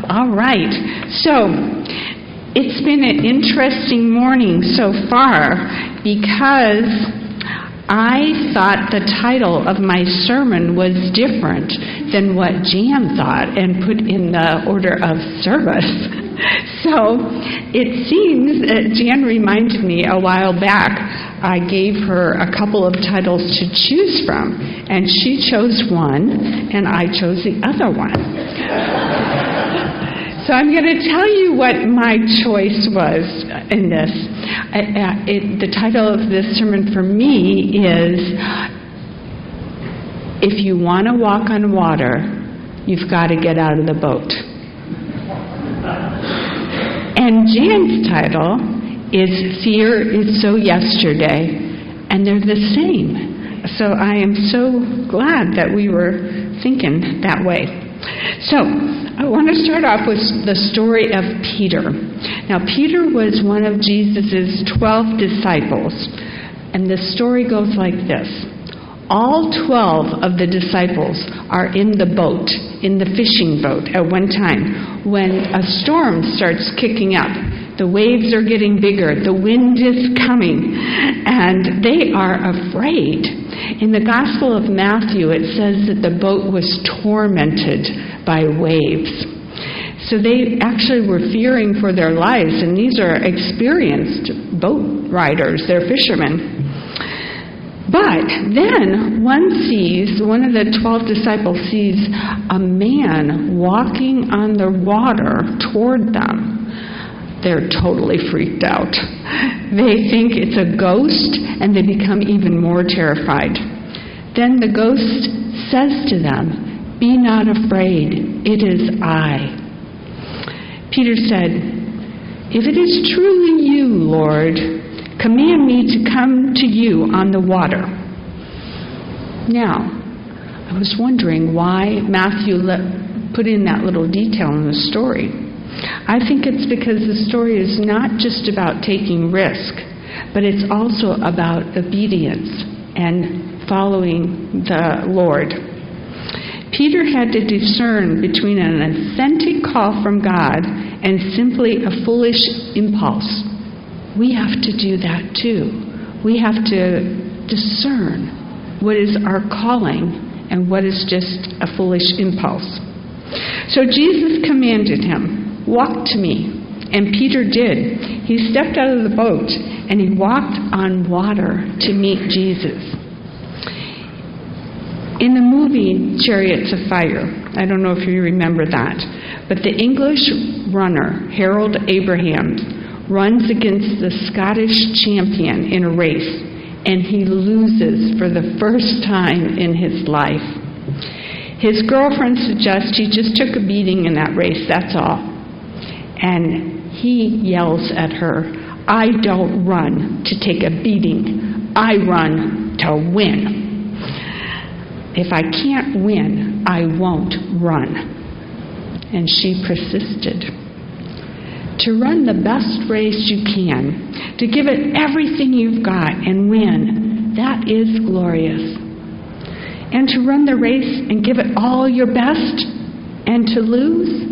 All right. So, it's been an interesting morning so far because I thought the title of my sermon was different than what Jan thought and put in the order of service. So, it seems that Jan reminded me a while back I gave her a couple of titles to choose from, and she chose one, and I chose the other one. So I'm going to tell you what my choice was in this. The title of this sermon for me is, If You Want to Walk on Water, You've Got to Get Out of the Boat. And Jan's title is Fear Is So Yesterday, and they're the same. So I am so glad that we were thinking that way. So I want to start off with the story of Peter. Now, Peter was one of Jesus' 12 disciples, and the story goes like this. All 12 of the disciples are in the boat, in the fishing boat at one time, when a storm starts kicking up. The waves are getting bigger, the wind is coming, and they are afraid. In the Gospel of Matthew, it says that the boat was tormented by waves. So they actually were fearing for their lives, and these are experienced boat riders, they're fishermen. But then one of the 12 disciples sees a man walking on the water toward them. They're totally freaked out. They think it's a ghost, and they become even more terrified. Then the ghost says to them, "Be not afraid, it is I." Peter said, "If it is truly you, Lord, command me to come to you on the water." Now, I was wondering why Matthew put in that little detail in the story. I think it's because the story is not just about taking risk, but it's also about obedience and following the Lord. Peter had to discern between an authentic call from God and simply a foolish impulse. We have to do that too. We have to discern what is our calling and what is just a foolish impulse. So Jesus commanded him, "Walk to me." And Peter did. He stepped out of the boat and he walked on water to meet Jesus. In the movie Chariots of Fire, I don't know if you remember that, but the English runner, Harold Abrahams, runs against the Scottish champion in a race, and he loses for the first time in his life. His girlfriend suggests he just took a beating in that race, that's all. And he yells at her, "I don't run to take a beating. I run to win. If I can't win, I won't run." And she persisted. To run the best race you can, to give it everything you've got and win, that is glorious. And to run the race and give it all your best and to lose,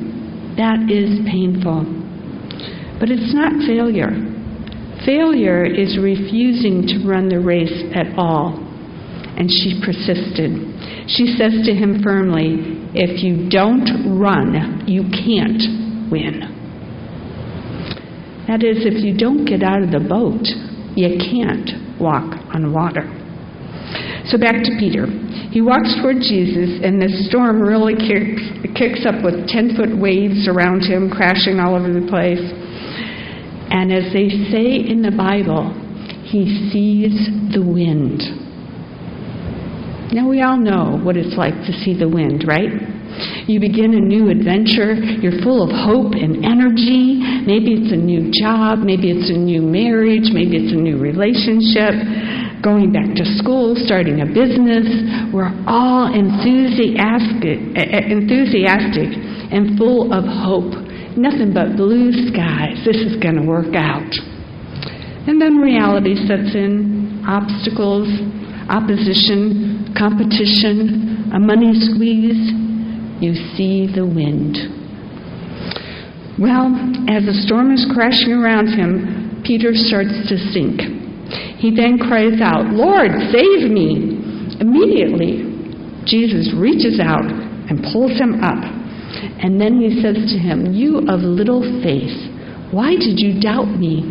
that is painful. But it's not failure. Failure is refusing to run the race at all. And she persisted. She says to him firmly, "If you don't run, you can't win." That is, if you don't get out of the boat, you can't walk on water. So back to Peter. He walks toward Jesus, and the storm really kicks up with 10-foot waves around him, crashing all over the place. And as they say in the Bible, he sees the wind. Now we all know what it's like to see the wind, right? You begin a new adventure, you're full of hope and energy. Maybe it's a new job, maybe it's a new marriage, maybe it's a new relationship, going back to school, starting a business. We're all enthusiastic and full of hope. Nothing but blue skies. This is going to work out. And then reality sets in. Obstacles, opposition, competition, a money squeeze. You see the wind. Well, as the storm is crashing around him, Peter starts to sink. He then cries out, "Lord, save me!" Immediately, Jesus reaches out and pulls him up. And then he says to him, "You of little faith, why did you doubt me?"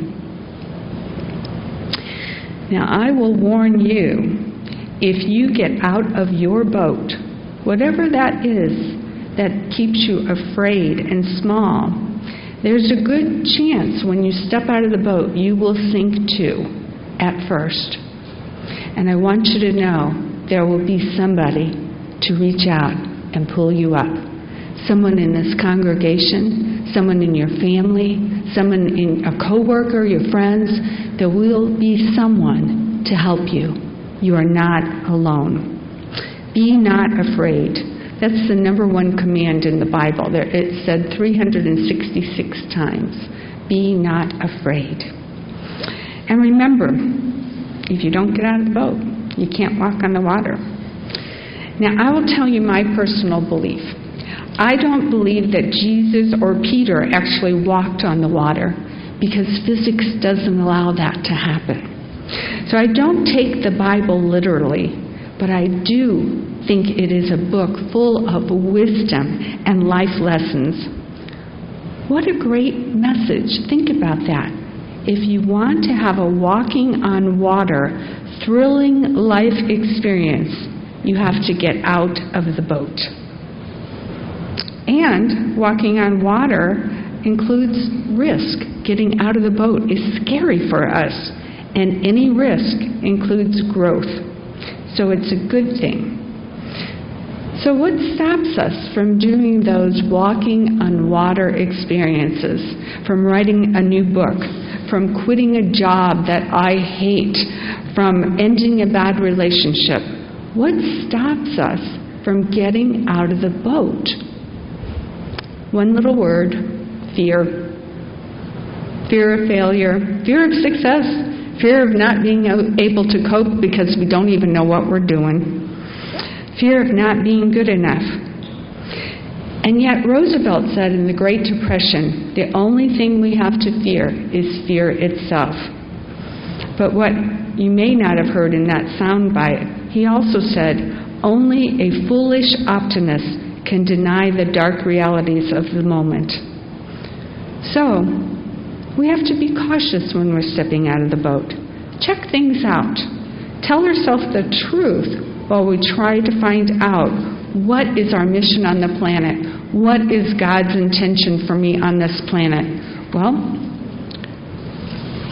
Now, I will warn you, if you get out of your boat, whatever that is that keeps you afraid and small, there's a good chance when you step out of the boat, you will sink too, at first. And I want you to know there will be somebody to reach out and pull you up. Someone in this congregation, someone in your family, someone in a coworker, your friends. There will be someone to help you. You are not alone. Be not afraid. That's the number one command in the Bible. It's said 366 times. Be not afraid. And remember, if you don't get out of the boat, you can't walk on the water. Now, I will tell you my personal belief. I don't believe that Jesus or Peter actually walked on the water because physics doesn't allow that to happen. So I don't take the Bible literally, but I do think it is a book full of wisdom and life lessons. What a great message. Think about that. If you want to have a walking on water, thrilling life experience, you have to get out of the boat. And walking on water includes risk. Getting out of the boat is scary for us, and any risk includes growth. So it's a good thing. So what stops us from doing those walking on water experiences, from writing a new book, from quitting a job that I hate, from ending a bad relationship? What stops us from getting out of the boat? One little word: fear. Fear of failure, fear of success, fear of not being able to cope because we don't even know what we're doing, fear of not being good enough. And yet Roosevelt said in the Great Depression, the only thing we have to fear is fear itself. But what you may not have heard in that soundbite, he also said, only a foolish optimist can deny the dark realities of the moment. So, we have to be cautious when we're stepping out of the boat. Check things out. Tell yourself the truth while we try to find out what is our mission on the planet. What is God's intention for me on this planet? Well,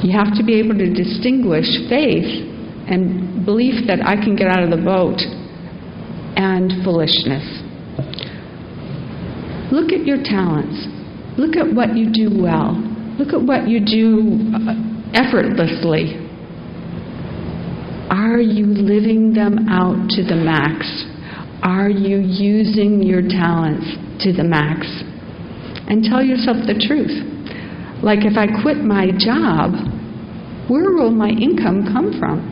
you have to be able to distinguish faith and belief that I can get out of the boat and foolishness. Look at your talents. Look at what you do well. Look at what you do effortlessly. Are you living them out to the max? Are you using your talents to the max? And tell yourself the truth. Like if I quit my job, where will my income come from?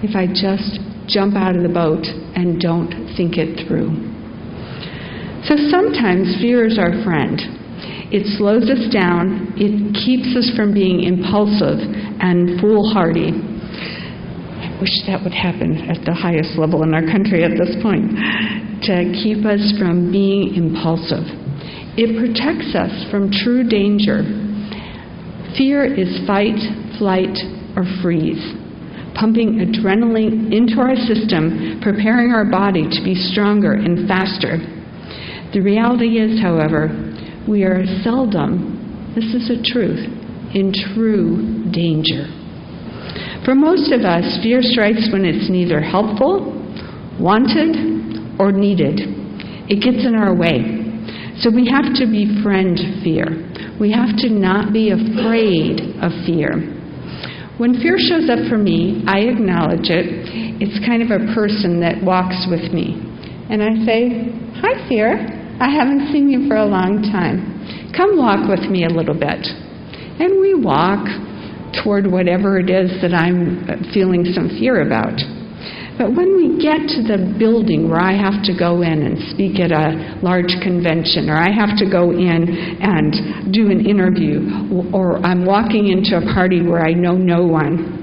If I just jump out of the boat and don't think it through. So sometimes fear is our friend. It slows us down. It keeps us from being impulsive and foolhardy. I wish that would happen at the highest level in our country at this point, to keep us from being impulsive. It protects us from true danger. Fear is fight, flight, or freeze, pumping adrenaline into our system, preparing our body to be stronger and faster. The reality is, however, we are seldom, this is a truth, in true danger. For most of us, fear strikes when it's neither helpful, wanted, or needed. It gets in our way. So we have to befriend fear. We have to not be afraid of fear. When fear shows up for me, I acknowledge it. It's kind of a person that walks with me. And I say, "Hi, fear. I haven't seen you for a long time. Come walk with me a little bit." And we walk toward whatever it is that I'm feeling some fear about. But when we get to the building where I have to go in and speak at a large convention, or I have to go in and do an interview, or I'm walking into a party where I know no one,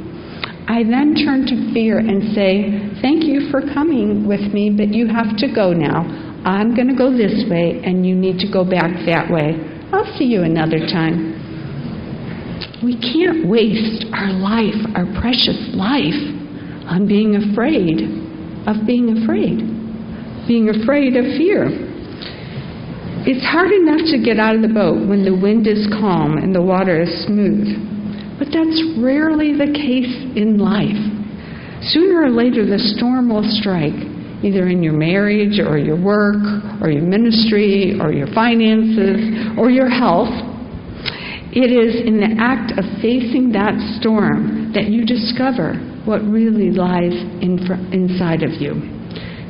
I then turn to fear and say, thank you for coming with me, but you have to go now. I'm going to go this way, and you need to go back that way. I'll see you another time. We can't waste our life, our precious life, on being afraid of being afraid of fear. It's hard enough to get out of the boat when the wind is calm and the water is smooth, but that's rarely the case in life. Sooner or later, the storm will strike, either in your marriage or your work or your ministry or your finances or your health. It is in the act of facing that storm that you discover what really lies inside of you.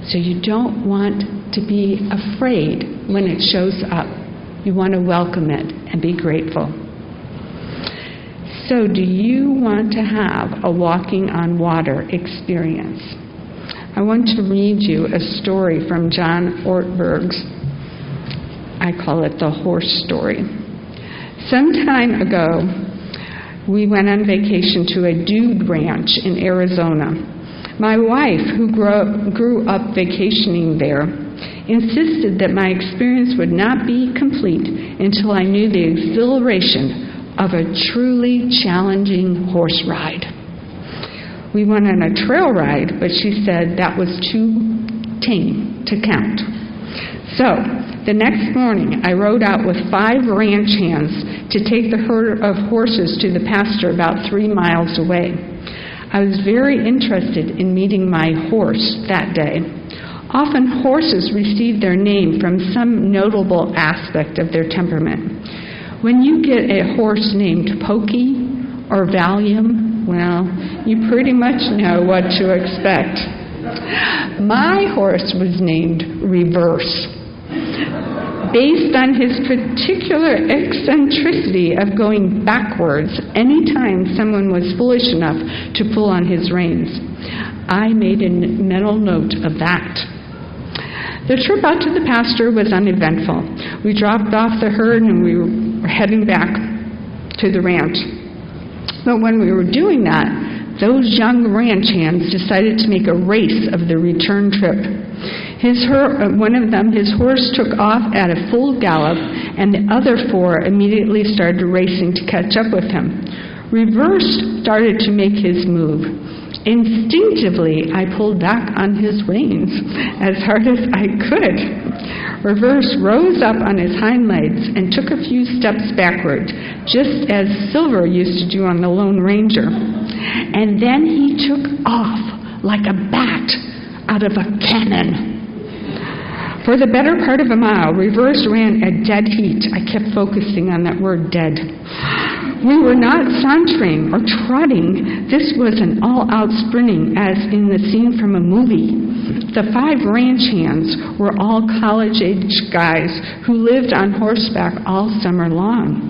So you don't want to be afraid when it shows up. You want to welcome it and be grateful. So do you want to have a walking on water experience? I want to read you a story from John Ortberg's, I call it the horse story. Some time ago, we went on vacation to a dude ranch in Arizona. My wife, who grew up vacationing there, insisted that my experience would not be complete until I knew the exhilaration of a truly challenging horse ride. We went on a trail ride, but she said that was too tame to count. So, the next morning, I rode out with 5 ranch hands to take the herd of horses to the pasture about 3 miles away. I was very interested in meeting my horse that day. Often horses receive their name from some notable aspect of their temperament. When you get a horse named Pokey or Valium, well, you pretty much know what to expect. My horse was named Reverse, based on his particular eccentricity of going backwards anytime someone was foolish enough to pull on his reins. I made a mental note of that. The trip out to the pasture was uneventful. We dropped off the herd and we were heading back to the ranch. But when we were doing that, those young ranch hands decided to make a race of the return trip. One of them, his horse took off at a full gallop, and the other 4 immediately started racing to catch up with him. Reverse started to make his move. Instinctively, I pulled back on his reins as hard as I could. Reverse rose up on his hind legs and took a few steps backward, just as Silver used to do on the Lone Ranger. And then he took off like a bat out of a cannon. For the better part of a mile, Reverse ran at dead heat. I kept focusing on that word, dead. We were not sauntering or trotting. This was an all-out sprinting, as in the scene from a movie. The 5 ranch hands were all college-age guys who lived on horseback all summer long,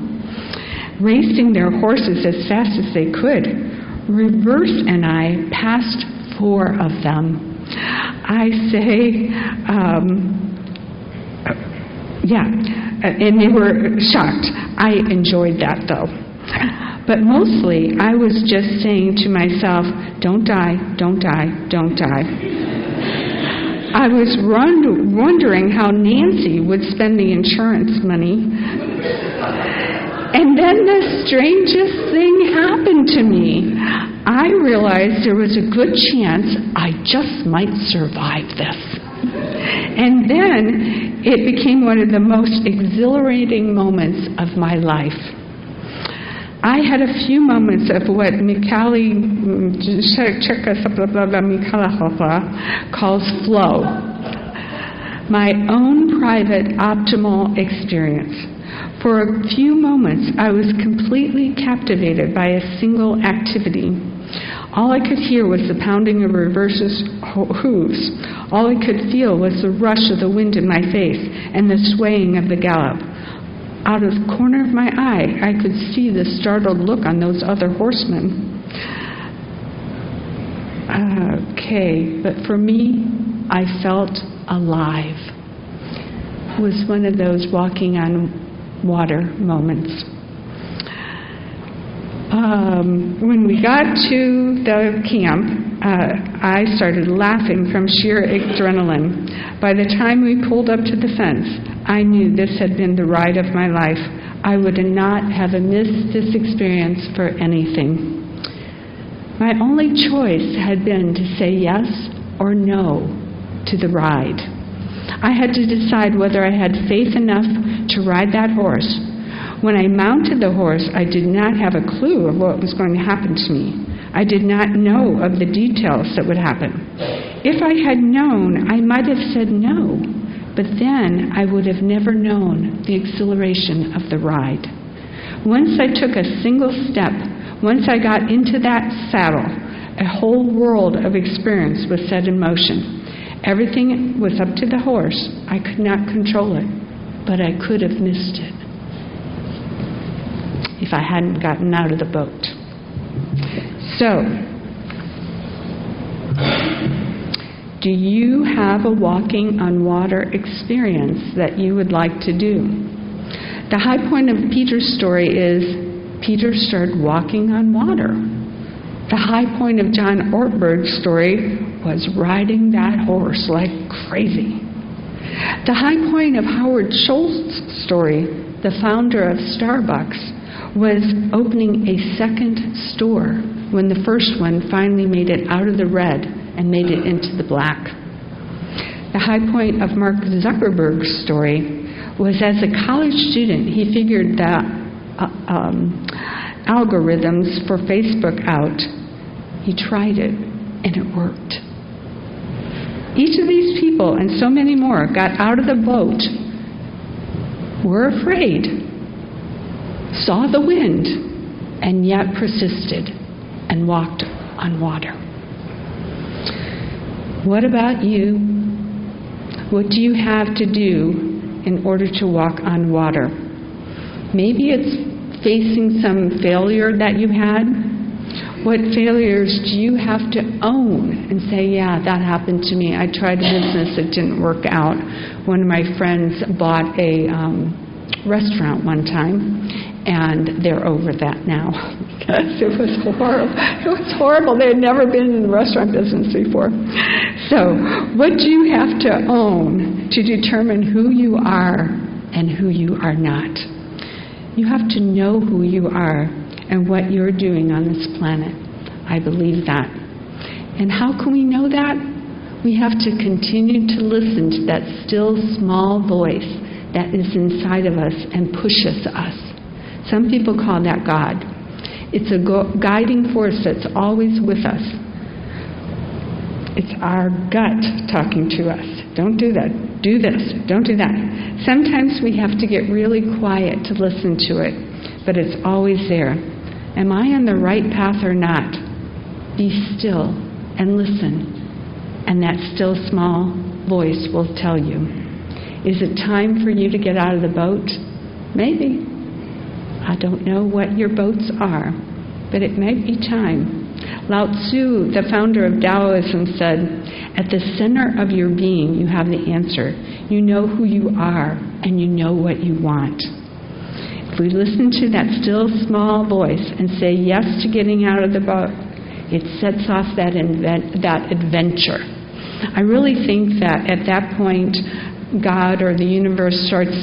racing their horses as fast as they could. Reverse and I passed 4 of them. I say, and they were shocked. I enjoyed that, though. But mostly, I was just saying to myself, don't die, don't die, don't die. I was wondering how Nancy would spend the insurance money. And then the strangest thing happened to me. I realized there was a good chance I just might survive this. And then it became one of the most exhilarating moments of my life. I had a few moments of what Mikhail calls flow, my own private optimal experience. For a few moments, I was completely captivated by a single activity. All I could hear was the pounding of Reverse's hooves. All I could feel was the rush of the wind in my face and the swaying of the gallop. Out of the corner of my eye, I could see the startled look on those other horsemen. Okay, but for me, I felt alive. It was one of those walking on water moments. When we got to the camp, I started laughing from sheer adrenaline. By the time we pulled up to the fence, I knew this had been the ride of my life. I would not have missed this experience for anything. My only choice had been to say yes or no to the ride. I had to decide whether I had faith enough to ride that horse. When I mounted the horse, I did not have a clue of what was going to happen to me. I did not know of the details that would happen. If I had known, I might have said no, but then I would have never known the exhilaration of the ride. Once I took a single step, once I got into that saddle, a whole world of experience was set in motion. Everything was up to the horse. I could not control it, but I could have missed it if I hadn't gotten out of the boat. So, do you have a walking on water experience that you would like to do? The high point of Peter's story is Peter started walking on water. The high point of John Ortberg's story was riding that horse like crazy. The high point of Howard Schultz's story, the founder of Starbucks, was opening a second store when the first one finally made it out of the red and made it into the black. The high point of Mark Zuckerberg's story was as a college student, he figured that algorithms for Facebook out. He tried it, and it worked. Each of these people, and so many more, got out of the boat, were afraid, saw the wind, and yet persisted and walked on water. What about you? What do you have to do in order to walk on water? Maybe it's facing some failure that you had. What failures do you have to own and say, yeah, that happened to me. I tried a business, it didn't work out. One of my friends bought a restaurant one time, and they're over that now because it was horrible. It was horrible. They had never been in the restaurant business before. So what do you have to own to determine who you are and who you are not? You have to know who you are and what you're doing on this planet. I believe that. And how can we know that? We have to continue to listen to that still small voice that is inside of us and pushes us. Some people call that God. It's a guiding force that's always with us. It's our gut talking to us. Don't do that. Do this. Don't do that. Sometimes we have to get really quiet to listen to it, but it's always there. Am I on the right path or not? Be still and listen, and that still small voice will tell you. Is it time for you to get out of the boat? Maybe. I don't know what your boats are, but it may be time. Lao Tzu, the founder of Taoism, said, at the center of your being, you have the answer. You know who you are, and you know what you want. If we listen to that still small voice and say yes to getting out of the boat, it sets off that adventure. I really think that at that point, God or the universe starts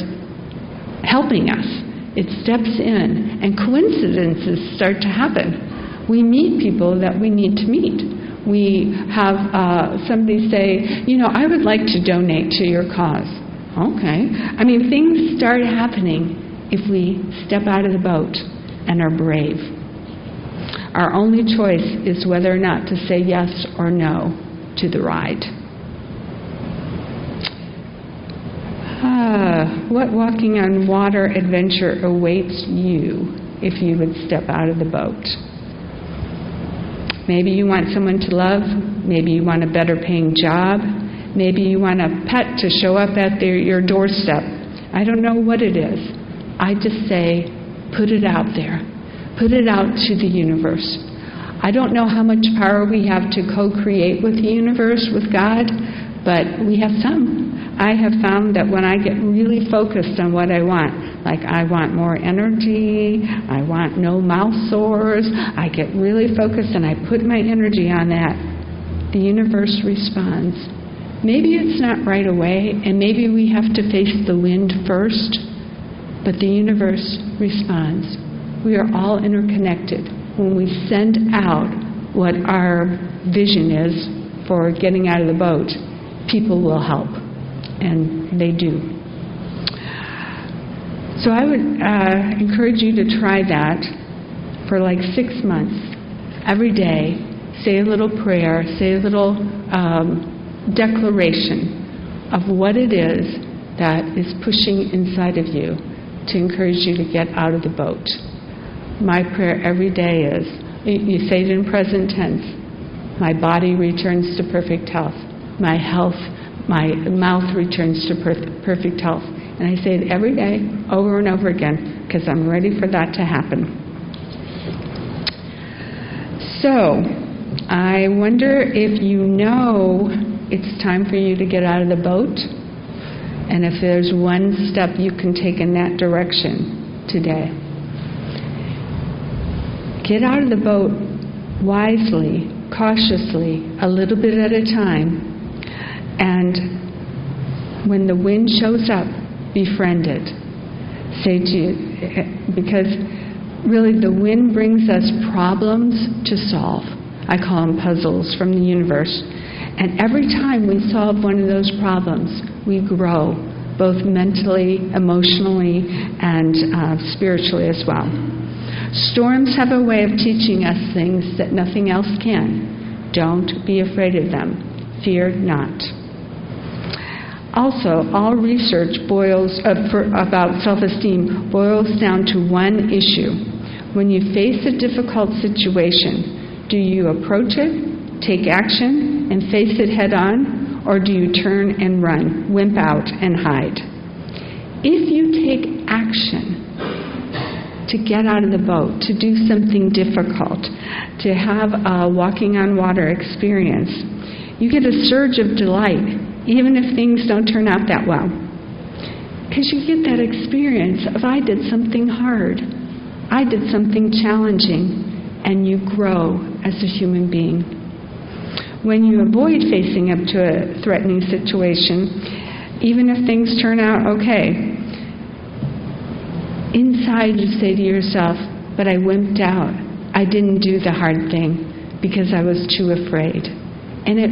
helping us. It steps in, and coincidences start to happen. We meet people that we need to meet. We have somebody say, I would like to donate to your cause. Okay. I mean, things start happening if we step out of the boat and are brave. Our only choice is whether or not to say yes or no to the ride. What walking on water adventure awaits you if you would step out of the boat? Maybe you want someone to love. Maybe you want a better paying job. Maybe you want a pet to show up at your doorstep. I don't know what it is. I just say, put it out there. Put it out to the universe. I don't know how much power we have to co-create with the universe, with God, but we have some. I have found that when I get really focused on what I want, like I want more energy, I want no mouth sores, I get really focused and I put my energy on that, the universe responds. Maybe it's not right away, and maybe we have to face the wind first, but the universe responds. We are all interconnected. When we send out what our vision is for getting out of the boat, people will help, and they do. So I would encourage you to try that for like 6 months. Every day, say a little prayer, say a little declaration of what it is that is pushing inside of you to encourage you to get out of the boat. My prayer every day is, you say it in present tense, my body returns to perfect health. My mouth returns to perfect health. And I say it every day, over and over again, because I'm ready for that to happen. So, I wonder if you know it's time for you to get out of the boat, and if there's one step you can take in that direction today. Get out of the boat wisely, cautiously, a little bit at a time, and when the wind shows up, befriend it. Say to you, because really the wind brings us problems to solve. I call them puzzles from the universe. And every time we solve one of those problems, we grow, both mentally, emotionally, and spiritually as well. Storms have a way of teaching us things that nothing else can. Don't be afraid of them. Fear not. Also, all research about self-esteem boils down to one issue. When you face a difficult situation, do you approach it, take action, and face it head on, or do you turn and run, wimp out, and hide? If you take action to get out of the boat, to do something difficult, to have a walking on water experience, you get a surge of delight, even if things don't turn out that well. Because you get that experience of, I did something hard, I did something challenging, and you grow as a human being. When you avoid facing up to a threatening situation, even if things turn out okay, inside you say to yourself, but I wimped out. I didn't do the hard thing because I was too afraid. And it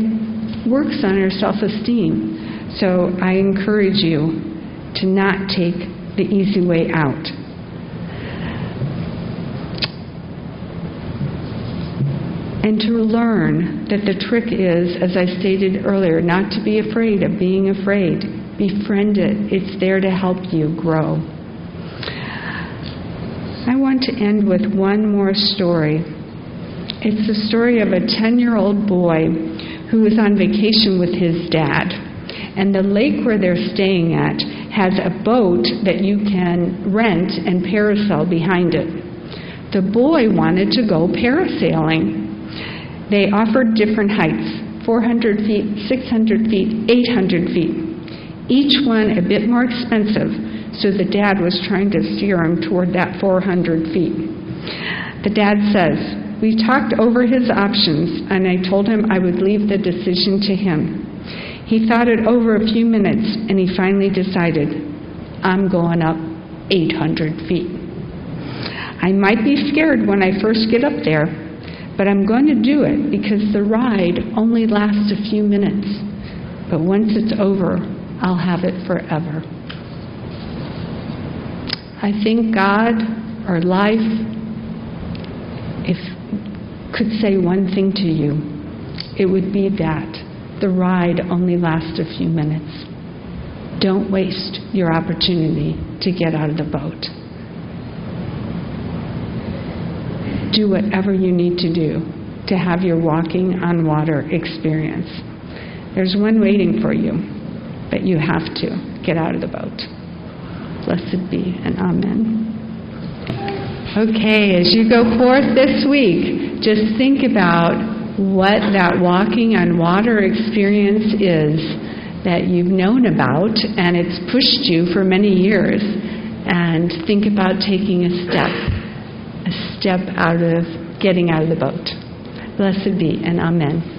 works on our self-esteem. So I encourage you to not take the easy way out. And to learn that the trick is, as I stated earlier, not to be afraid of being afraid. Befriend it. It's there to help you grow. I want to end with one more story. It's the story of a 10-year-old boy who was on vacation with his dad. And the lake where they're staying at has a boat that you can rent and parasail behind it. The boy wanted to go parasailing. They offered different heights, 400 feet, 600 feet, 800 feet. Each one a bit more expensive, so the dad was trying to steer him toward that 400 feet. The dad says, we talked over his options, and I told him I would leave the decision to him. He thought it over a few minutes, and he finally decided, I'm going up 800 feet. I might be scared when I first get up there, but I'm going to do it because the ride only lasts a few minutes. But once it's over, I'll have it forever. I think God or life could say one thing to you. It would be that the ride only lasts a few minutes. Don't waste your opportunity to get out of the boat. Do whatever you need to do to have your walking on water experience. There's one waiting for you, but you have to get out of the boat. Blessed be and amen. Okay, as you go forth this week just think about what that walking on water experience is that you've known about, and it's pushed you for many years. And think about taking a step out of getting out of the boat. Blessed be, and amen.